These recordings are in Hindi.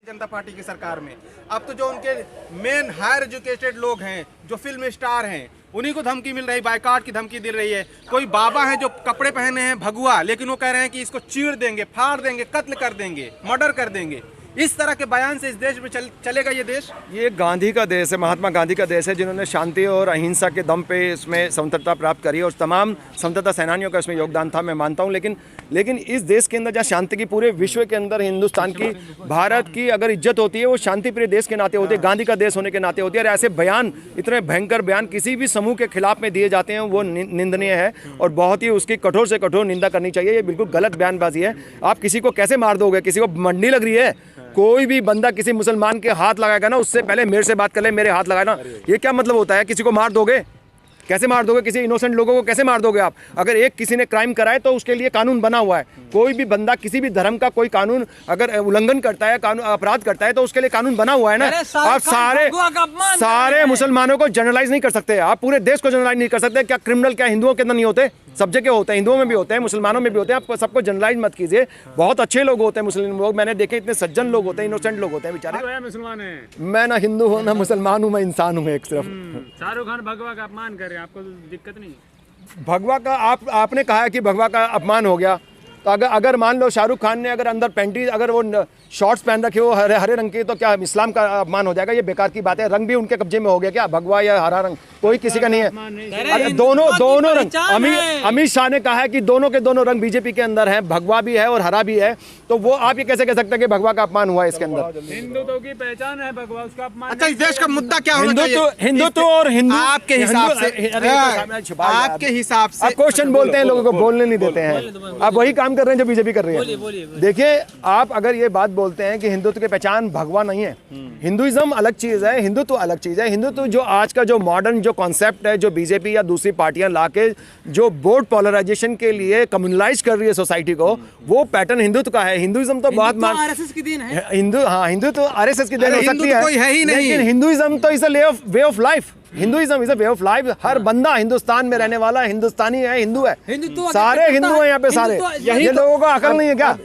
जनता पार्टी की सरकार में। अब तो जो उनके मेन हायर एजुकेटेड लोग हैं, जो फिल्म स्टार हैं, उन्हीं को धमकी मिल रही, बायकॉट की धमकी दे रही है। कोई बाबा है जो कपड़े पहने हैं भगवा, लेकिन वो कह रहे हैं कि इसको चीर देंगे, फाड़ देंगे, कत्ल कर देंगे, मर्डर कर देंगे। इस तरह के बयान से इस देश में चलेगा ये देश? ये गांधी का देश है, महात्मा गांधी का देश है, जिन्होंने शांति और अहिंसा के दम पे इसमें स्वतंत्रता प्राप्त करी और तमाम स्वतंत्रता सेनानियों का इसमें योगदान था, मैं मानता हूं। लेकिन इस देश के अंदर जहाँ शांति की पूरे विश्व के अंदर हिंदुस्तान की, भारत की अगर इज्जत होती है वो शांति प्रिय देश के नाते होती है, गांधी का देश होने के नाते होती है। और ऐसे बयान, इतने भयंकर बयान किसी भी समूह के खिलाफ में दिए जाते हैं, वो निंदनीय है और बहुत ही उसकी कठोर से कठोर निंदा करनी चाहिए। ये बिल्कुल गलत बयानबाजी है। आप किसी को कैसे मार दोगे? किसी को मंडी लग रही है? कोई भी बंदा किसी मुसलमान के हाथ लगाएगा ना, उससे पहले मेरे से बात कर ले, मेरे हाथ लगाए ना। ये क्या मतलब होता है? किसी को मार दोगे? कैसे मार दोगे? किसी इनोसेंट लोगों को कैसे मार दोगे आप? अगर एक किसी ने क्राइम कराए तो उसके लिए कानून बना हुआ है। कोई भी बंदा किसी भी धर्म का कोई कानून अगर उल्लंघन करता है, कानून अपराध करता है, तो उसके लिए कानून बना हुआ है ना। आप सारे मुसलमानों को जनरलाइज नहीं कर सकते, आप पूरे देश को जनरलाइज नहीं कर सकते। क्या क्रिमिनल क्या हिंदुओं के अंदर नहीं होते? सब जगह होते हैं, हिंदुओं में भी होते हैं, मुसलमानों में भी होते हैं। आप सबको जनरलाइज मत कीजिए। बहुत अच्छे लोग होते हैं मुस्लिम लोग, मैंने देखे, इतने सज्जन लोग होते हैं, इनोसेंट लोग होते हैं बेचारे। मुसलमान है, मैं ना हिंदू हूँ ना मुसलमान हूँ, मैं इंसान हूँ एक सिर्फ। शाहरुख खान भगवा का अपमान कर रहे हैं, आपको दिक्कत नहीं? भगवा का आपने कहा है कि भगवा का अपमान हो गया, तो अगर मान लो शाहरुख खान ने अगर अंदर पैंटी, अगर वो शॉर्ट्स पहन रखे हो हरे रंग के, तो क्या इस्लाम का अपमान हो जाएगा? ये बेकार की बात है। रंग भी उनके कब्जे में हो गया क्या? भगवा या हरा रंग कोई किसी का नहीं है। दोनों रंग, अमित शाह ने कहा है कि दोनों के दोनों रंग बीजेपी के अंदर है, भगवा भी है और हरा भी है। तो वो आप ये कैसे कह सकते हैं कि भगवा का अपमान हुआ है इसके अंदर? हिंदुत्व की पहचान है भगवा, उसका अपमान। अच्छा, इस देश का मुद्दा क्या होना चाहिए? हिंदुत्व और हिंदू आपके हिसाब से आप क्वेश्चन बोलते हैं, लोगों को बोलने नहीं देते हैं। आप वही काम कर रहे हैं जो बीजेपी कर रही है। देखिए, आप अगर ये बात बोलते हैं कि हिंदुत्व की पहचान भगवा नहीं है, हिंदुइज्म अलग चीज है, हिंदुत्व अलग चीज है। हिंदुत्व जो आज का जो मॉडर्न जो कॉन्सेप्ट है, जो बीजेपी या दूसरी पार्टियां लाके जो वोट पोलराइजेशन के लिए कम्युनलाइज कर रही है सोसाइटी को, वो पैटर्न हिंदुत्व का है। हिंदुइज्म तो बहुत आरएसएस की देन है। हिंदू तो आरएसएस की देन हो सकती है, कोई है ही नहीं। लेकिन हिंदुइज्म तो is a way of life. Hinduism is a way of life. हर बंदा हिंदुस्तान में रहने वाला हिंदुस्तानी है, हिंदू है, सारे हिंदू हैं यहाँ पे सारे। ये लोगों को अकल नहीं है क्या?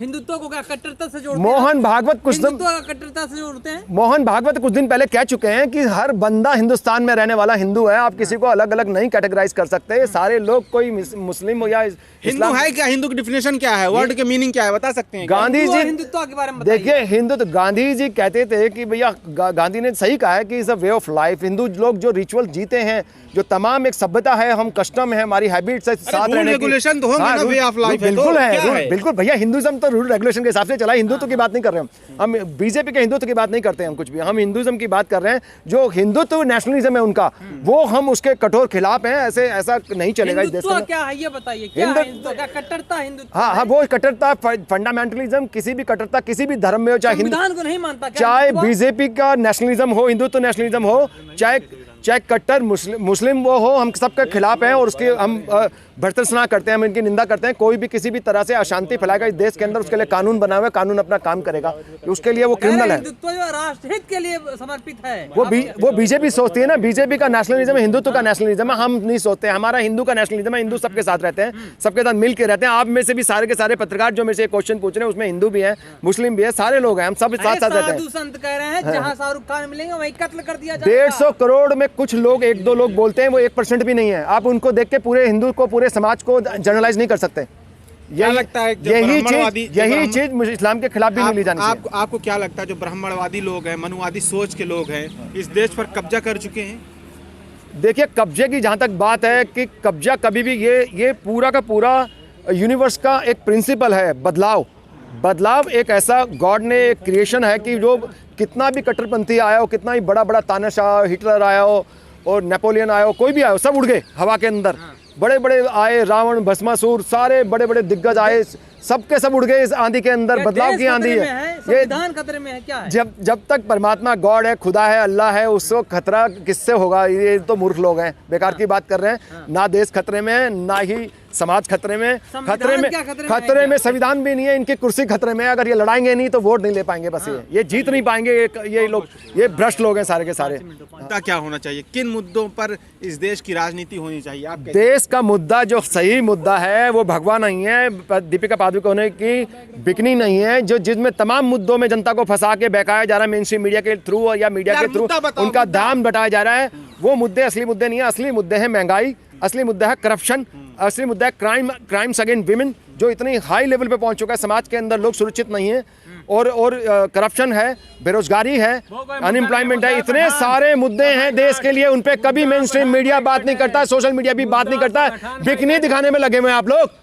हिंदुत्व को क्या कट्टरता से जोड़ते हैं? मोहन भागवत कुछ कट्टरता से जोड़ते हैं। मोहन भागवत कुछ दिन पहले कह चुके हैं कि हर बंदा हिंदुस्तान में रहने वाला हिंदू है। आप किसी को अलग अलग नहीं कैटेगराइज कर सकते। सारे लोग, कोई मुस्लिम हो या हिंदू है क्या? हिंदू की डिफिनेशन क्या है? वर्ड के मीनिंग क्या है, बता सकते हैं? गांधी जी हिंदुत्व के बारे में देखिए, हिंदुत्व गांधी जी कहते थे कि भैया, गांधी ने सही कहा है कि is a way of life. Hindu लोग जो रिचुअल जीते हैं, जो तमाम एक सभ्यता है, हम कस्टम है, हमारी हैबिट्स है, साथ रहने की, रेगुलेशन तो होंगे ना, वे ऑफ लाइफ बिल्कुल है, बिल्कुल भैया। हिंदुइज्म तो रूल रेगुलेशन के हिसाब से चला। हिंदुत्व की बात नहीं कर रहे हम बीजेपी के हिंदुत्व की बात नहीं करते हम कुछ भी। हम हिंदुइज्म की बात कर रहे हैं। जो हिंदुत्व नेशनलिज्म है उनका, वो हम उसके कठोर खिलाफ हैं। ऐसा नहीं चलेगा इस देश में। क्या है ये बताइए? कट्टरता हिंदुत्व? हाँ, वो कट्टरता, फंडामेंटलिज्म, किसी भी कट्टरता किसी भी धर्म में हो, चाहे संविधान को नहीं मानता, चाहे बीजेपी का नेशनलिज्म हो, हिंदुत्व नेशनलिज्म हो, चाहे कट्टर मुस्लिम वो हो, हम सबके खिलाफ हैं और उसके हम भर्त्सना करते हैं, हम इनकी निंदा करते हैं। कोई भी किसी भी तरह से अशांति फैलाएगा इस देश के अंदर, उसके लिए कानून बना हुआ है, कानून अपना काम करेगा। उसके लिए वो क्रिमिनल है। हिंदुत्व जो राष्ट्रहित के लिए समर्पित है, वो बीजेपी सोचती है ना। बीजेपी का नेशनलिज्म है, हिंदुत्व का नेशनलिज्म है। हम नहीं सोचते। हमारा हिंदू का नेशनलिज्म है। हिंदू सबके साथ रहते हैं, सबके साथ मिल के रहते हैं। आप में से भी सारे के सारे पत्रकार जो मेरे से क्वेश्चन पूछ रहे हैं, उसमें हिंदू भी है, मुस्लिम भी है, सारे लोग हैं, हम सब साथ साथ रहते हैं। संत कह रहे हैं जहां शाहरुख खान मिलेंगे वहीं कत्ल कर दिया जाएगा। 150 करोड़ में कुछ लोग, एक दो लोग बोलते हैं, वो 1% भी नहीं है। आप उनको देख के पूरे हिंदू को, पूरे समाज को जनरलाइज नहीं कर सकते। लगता है यही चीज इस्लाम के खिलाफ भी नहीं ली जानी चाहिए। आपको क्या लगता है, जो ब्राह्मणवादी लोग हैं, मनुवादी सोच के लोग हैं, इस देश पर कब्जा कर चुके हैं? देखिए, कब्जे की जहाँ तक बात है कि कब्जा कभी भी, ये पूरा का पूरा यूनिवर्स का एक प्रिंसिपल है, बदलाव एक ऐसा गॉड ने एक क्रिएशन है कि जो कितना भी कट्टरपंथी आया हो, कितना ही बड़ा बड़ा तानाशाह हिटलर आया हो और नेपोलियन आया हो, कोई भी आया हो, सब उड़ गए हवा के अंदर। बड़े बड़े आए, रावण, भस्मासुर, सारे बड़े बड़े दिग्गज आए, सबके सब उड़ गए इस आंधी के अंदर। बदलाव की आंधी है। संविधान खतरे में है क्या है? जब तक परमात्मा गॉड है, खुदा है, अल्लाह है, उसको खतरा किससे होगा? ये तो मूर्ख लोग हैं, बेकार की बात कर रहे हैं। ना देश खतरे में, ना ही समाज खतरे में। खतरे में संविधान भी नहीं है, इनकी कुर्सी खतरे में। अगर ये लड़ाएंगे नहीं तो वोट नहीं ले पाएंगे। बस ये जीत नहीं पाएंगे। ये लोग, ये भ्रष्ट लोग हैं सारे के सारे। मुद्दा क्या होना चाहिए? किन मुद्दों पर इस देश की राजनीति होनी चाहिए? आप देश का मुद्दा जो सही मुद्दा है वो भगवा नहीं है, दीपिका नागरिक होने की बिकनी नहीं है, जो जिसमें तमाम मुद्दों में जनता को फंसा के बहकाया जा रहा है मेन स्ट्रीम मीडिया के थ्रू या मीडिया के थ्रू, मुद्दा बताओ, उनका मुद्दा। दाम बताया जा रहा है। वो मुद्दे असली मुद्दे नहीं है। असली मुद्दे हैं महंगाई, असली मुद्दा है करप्शन, असली मुद्दा है क्राइम्स अगेंस्ट विमेन, जो इतनी हाई लेवल पे पहुंच चुका है। समाज के अंदर लोग सुरक्षित नहीं है, और करप्शन है, बेरोजगारी है, अनएम्प्लॉयमेंट है। इतने सारे मुद्दे हैं देश के लिए, उन पे कभी मेन स्ट्रीम मीडिया बात नहीं करता, सोशल मीडिया भी बात नहीं करता। बिकनी दिखाने में लगे हुए हैं आप लोग।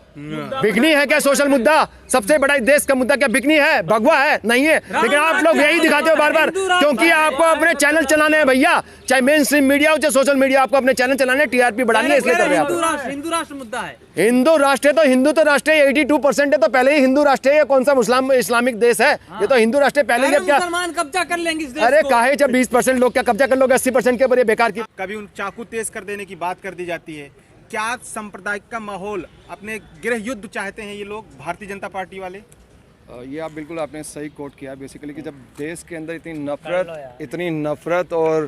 बिकनी है क्या सोशल मुद्दा? सबसे बड़ा इस देश का मुद्दा क्या बिकनी है? भगवा है? नहीं है। लेकिन आप लोग यही दिखाते हो बार बार, क्योंकि आपको अपने चैनल चलाने हैं भैया, चाहे मेन स्ट्रीम मीडिया हो चाहे सोशल मीडिया, आपको अपने चैनल चलाने, टीआरपी बढ़ानी है, इसलिए कर रहे हैं आप। हिंदू राष्ट्र मुद्दा है। हिंदू राष्ट्र है तो हिंदू तो राष्ट्र है, 82% है तो पहले ही हिंदू राष्ट्र है। ये कौन सा इस्लामिक देश है? ये तो हिंदू राष्ट्र है पहले ही। अब क्या मुसलमान कब्जा कर लेंगे इस देश अरे को। काहे जब 20% लोग क्या कब्जा कर लोगे 80% के ऊपर? ये बेकार की। कभी उन चाकू तेज कर देने की बात कर दी जाती है। क्या सांप्रदायिक का माहौल, अपने गृह युद्ध चाहते हैं ये लोग, भारतीय जनता पार्टी वाले? ये आप बिल्कुल आपने सही कोट किया बेसिकली, कि जब देश के अंदर इतनी नफरत और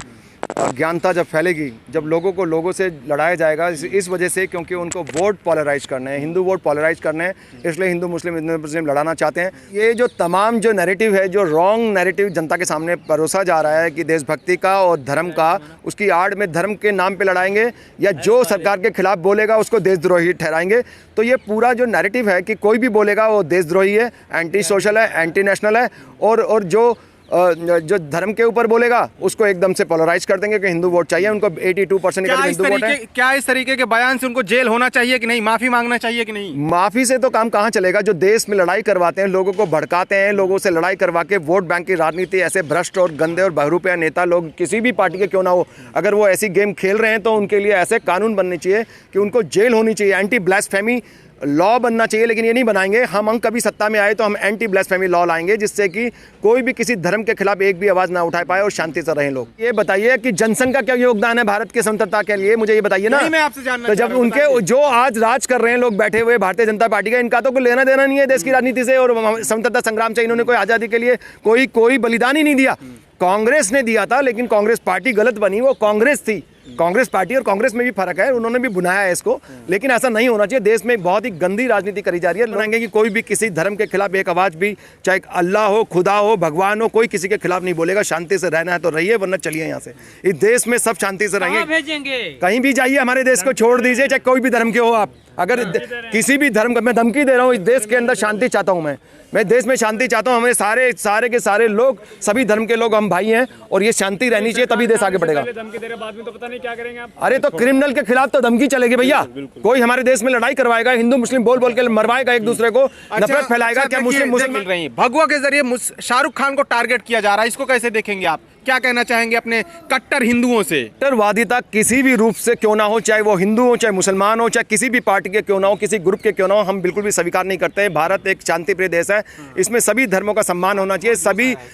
अज्ञानता जब फैलेगी, जब लोगों से लड़ाया जाएगा इस वजह से, क्योंकि उनको वोट पॉलराइज करने हैं, हिंदू वोट पॉलराइज करने हैं, इसलिए हिंदू मुस्लिम लड़ाना चाहते हैं। ये जो तमाम जो नैरेटिव है, जो रॉन्ग नैरेटिव जनता के सामने परोसा जा रहा है कि देशभक्ति का और धर्म का, उसकी आड़ में धर्म के नाम पे लड़ाएंगे, या जो सरकार के खिलाफ बोलेगा उसको देशद्रोही ठहराएंगे। तो ये पूरा जो नैरेटिव है कि कोई भी बोलेगा वो देशद्रोही है, एंटी सोशल है, एंटी नेशनल है, और जो धर्म के ऊपर बोलेगा उसको एकदम से पोलराइज कर देंगे कि हिंदू वोट चाहिए उनको। 82% हिंदू वोट है। क्या इस तरीके के बयान से उनको जेल होना चाहिए कि नहीं, माफी मांगना चाहिए कि नहीं? माफी से तो काम कहाँ चलेगा? जो देश में लड़ाई करवाते हैं, लोगों को भड़काते हैं, लोगों से लड़ाई करवा के वोट बैंक की राजनीति, ऐसे भ्रष्ट और गंदे और बहरूपे नेता लोग, किसी भी पार्टी के क्यों ना हो, अगर वो ऐसी गेम खेल रहे हैं तो उनके लिए ऐसे कानून बनने चाहिए कि उनको जेल होनी चाहिए, एंटी ब्लास्फेमी लॉ बनना चाहिए। लेकिन ये नहीं बनाएंगे। हम कभी सत्ता में आए तो हम एंटी ब्लास्फेमी लॉ लाएंगे, जिससे कि कोई भी किसी धर्म के खिलाफ एक भी आवाज ना उठा पाए और शांति से रहें लोग। ये बताइए कि जनसंघ का क्या योगदान है भारत के स्वतंत्रता के लिए? मुझे ये बताइए ना। मैं आपसे जानना तो जब उनके जो आज राज कर रहे हैं लोग बैठे हुए भारतीय जनता पार्टी का, इनका तो कोई लेना देना नहीं है देश की राजनीति से और स्वतंत्रता संग्राम से। इन्होंने कोई आजादी के लिए कोई बलिदान ही नहीं दिया। कांग्रेस ने दिया था, लेकिन कांग्रेस पार्टी गलत बनी, वो कांग्रेस थी। कांग्रेस पार्टी और कांग्रेस में भी फर्क है, उन्होंने भी बुनाया है इसको, लेकिन ऐसा नहीं होना चाहिए। देश में बहुत ही गंदी राजनीति करी जा रही है। लगाएंगे कि कोई भी किसी धर्म के खिलाफ एक आवाज भी, चाहे अल्लाह हो, खुदा हो, भगवान हो, कोई किसी के खिलाफ नहीं बोलेगा। शांति से रहना है तो रहिए, वरना चलिए यहाँ से। इस देश में सब शांति से कहाँ रहेंगे। भेजेंगे? कहीं भी जाइए, हमारे देश को छोड़ दीजिए, चाहे कोई भी धर्म के हो आप। अगर किसी भी धर्म का, मैं धमकी दे रहा हूँ, इस देश के अंदर शांति चाहता हूँ मैं देश में शांति चाहता हूँ। हमें सारे के सारे लोग, सभी धर्म के लोग हम भाई हैं, और ये शांति रहनी चाहिए, तभी देश आगे बढ़ेगा। धमकी दे रहे, बाद में तो पता नहीं क्या करेंगे आप। अरे तो क्रिमिनल के खिलाफ तो धमकी चलेगी भैया। कोई हमारे देश में लड़ाई करवाएगा, हिंदू मुस्लिम बोल के मरवाएगा एक दूसरे को, नफरत फैलाएगा, क्या मुस्लिम मिल रही है? भगवा के जरिए शाहरुख खान को टारगेट किया जा रहा है, इसको कैसे देखेंगे आप? क्या कहना चाहेंगे अपने कट्टर हिंदुओं से? कट्टरवादिता किसी भी रूप से क्यों ना हो, चाहे वो हिंदू हो, चाहे मुसलमान हो, चाहे किसी भी पार्टी के क्यों ना हो, किसी ग्रुप के क्यों ना हो, हम बिल्कुल भी स्वीकार नहीं करते। भारत एक शांतिप्रिय देश है, इसमें सभी धर्मों का सम्मान होना चाहिए,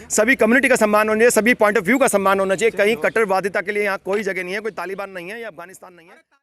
सभी कम्युनिटी का सम्मान होना चाहिए, सभी पॉइंट ऑफ व्यू का सम्मान होना चाहिए। कहीं कट्टरवादिता के लिए यहाँ कोई जगह नहीं है, कोई तालिबान नहीं है या अफगानिस्तान नहीं है।